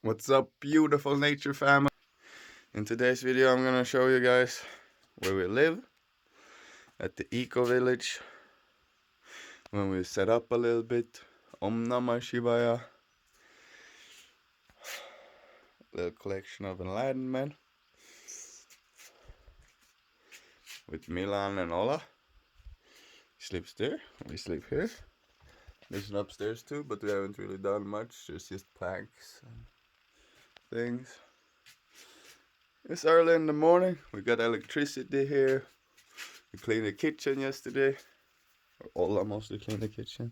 What's up, beautiful nature family? In today's video I'm gonna show you guys where we live at the eco village. When we set up a little bit, Om Namah Shivaya, little collection of enlightenment with Milan and Ola. He sleeps there, we sleep here. There's an upstairs too, but we haven't really done much. There's just planks and things. It's early in the morning. We got electricity here. We cleaned the kitchen yesterday. Ola mostly cleaned the kitchen.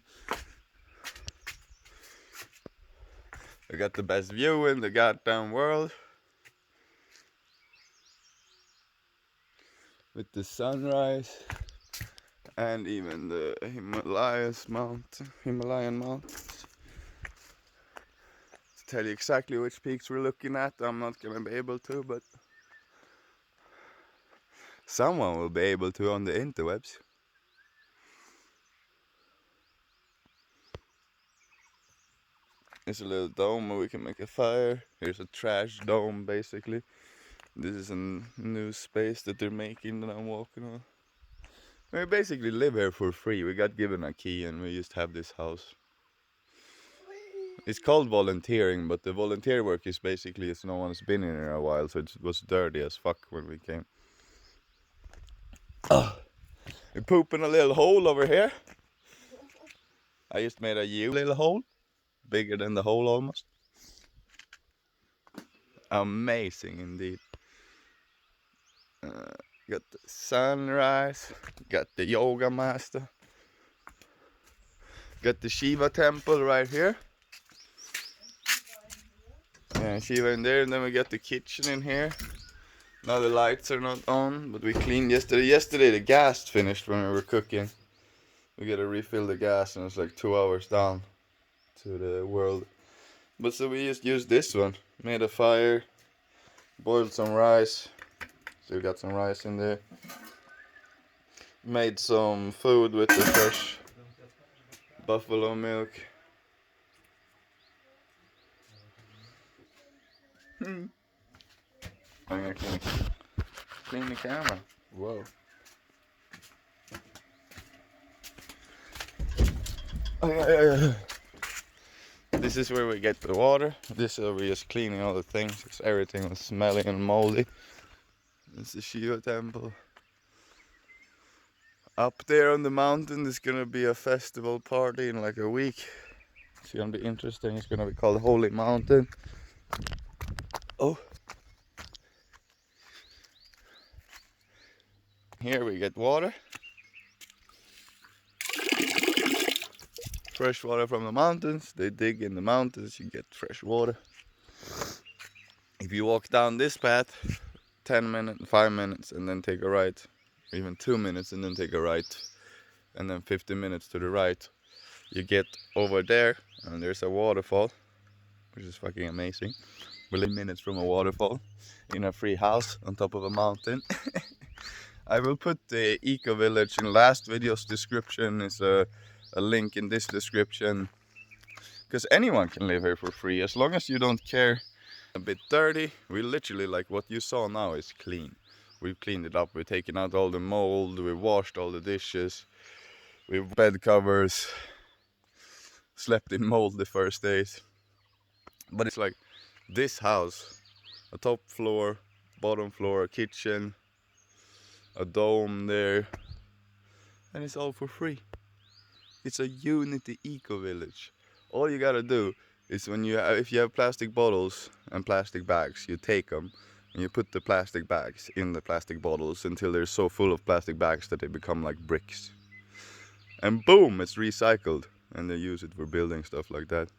We got the best view in the goddamn world. With the sunrise and even the Himalayan mountains. To tell you exactly which peaks we're looking at, I'm not gonna be able to, but someone will be able to on the interwebs. There's a little dome where we can make a fire. Here's a trash dome, basically. This is a new space that they're making that I'm walking on. We basically live here for free. We got given a key and we just have this house. It's called volunteering, but the volunteer work is basically no one's been in here a while, so it was dirty as fuck when we came. We're pooping a little hole over here. I just made a little hole, bigger than the hole almost. Amazing indeed. Got the sunrise, got the yoga master, got the Shiva temple right here. Yeah, Shiva in there, and then we got the kitchen in here. Now the lights are not on, but we cleaned yesterday. Yesterday the gas finished when we were cooking. We gotta refill the gas and it's like 2 hours down to the world. But so we just used this one. Made a fire, boiled some rice. So we got some rice in there. Made some food with the fresh buffalo milk. I'm gonna clean the camera. Whoa. This is where we get the water. This is where we're just cleaning all the things because everything was smelly and moldy. This is the Shiva temple. Up there on the mountain there's gonna be a festival party in like a week. It's gonna be interesting. It's gonna be called Holy Mountain. Oh. Here we get water. Fresh water from the mountains. They dig in the mountains, you get fresh water. If you walk down this path 10 minutes, 5 minutes and then take a right, or even 2 minutes and then take a right, and then 50 minutes to the right, you get over there and there's a waterfall, which is fucking amazing. We're 10 minutes from a waterfall in a free house on top of a mountain. I will put the eco village in last video's description. Is a link in this description, because anyone can live here for free as long as you don't care. A bit dirty. We literally, like what you saw now, is clean. We've cleaned it up. We've taken out all the mold. We washed all the dishes. We've bed covers. Slept in mold the first days. But it's like this house, a top floor, bottom floor, a kitchen, a dome there, and it's all for free. It's a unity eco village. All you gotta do is if you have plastic bottles and plastic bags, you take them and you put the plastic bags in the plastic bottles until they're so full of plastic bags that they become like bricks. And boom, it's recycled and they use it for building stuff like that.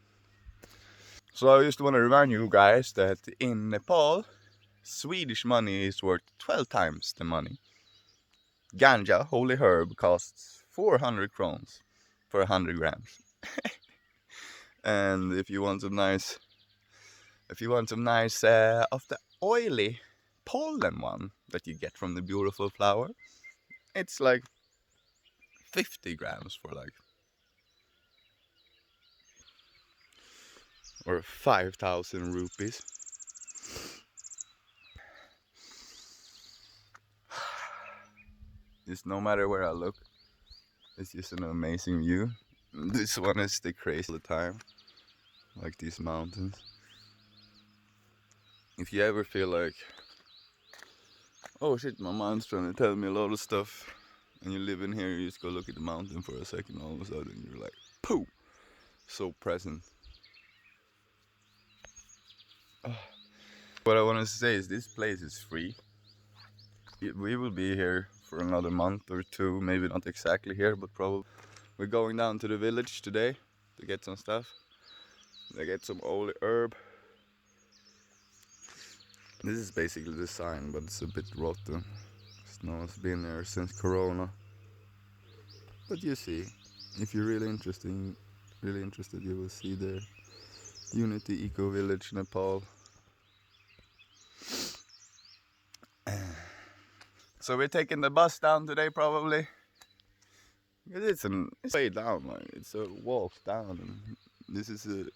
So I just want to remind you guys that in Nepal, Swedish money is worth 12 times the money. Ganja, holy herb, costs 400 crowns for 100 grams. And if you want some nice of the oily pollen one that you get from the beautiful flower, it's like 50 grams for like or 5,000 rupees. Just no matter where I look, it's just an amazing view. This one is the crazy all the time, like these mountains. If you ever feel like, oh shit, my mind's trying to tell me a lot of stuff, and you live in here, you just go look at the mountain for a second, all of a sudden you're like, pooh, so present. What I want to say is this place is free. We will be here for another month or two, maybe not exactly here, but probably. We're going down to the village today to get some stuff. To get some holy herb. This is basically the sign, but it's a bit rotten. Snow's been there since Corona. But you see, if you're really interested, you will see the Unity Eco Village, Nepal. So we're taking the bus down today, probably. It's way down, like it's a walk down. And this is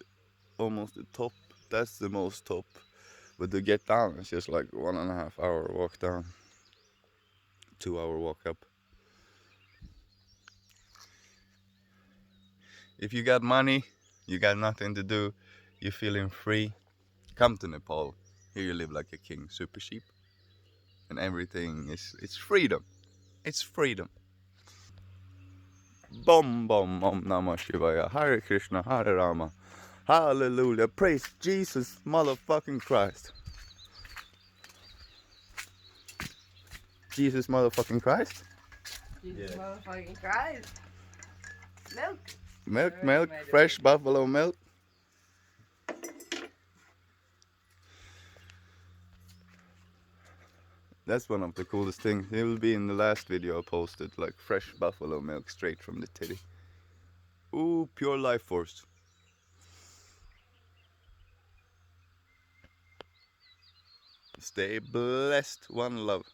almost the top. That's the most top. But to get down, it's just like 1.5 hour walk down. 2 hour walk up. If you got money, you got nothing to do, you're feeling free, come to Nepal. Here you live like a king, super cheap. And everything it's freedom. It's freedom. Bom bom om namah shivaya. Hare Krishna, Hare Rama. Hallelujah. Praise Jesus motherfucking Christ. Jesus motherfucking Christ. Jesus motherfucking Christ. Milk. Milk, fresh buffalo milk. That's one of the coolest things. It will be in the last video I posted, like fresh buffalo milk straight from the titty. Ooh, pure life force. Stay blessed. One love.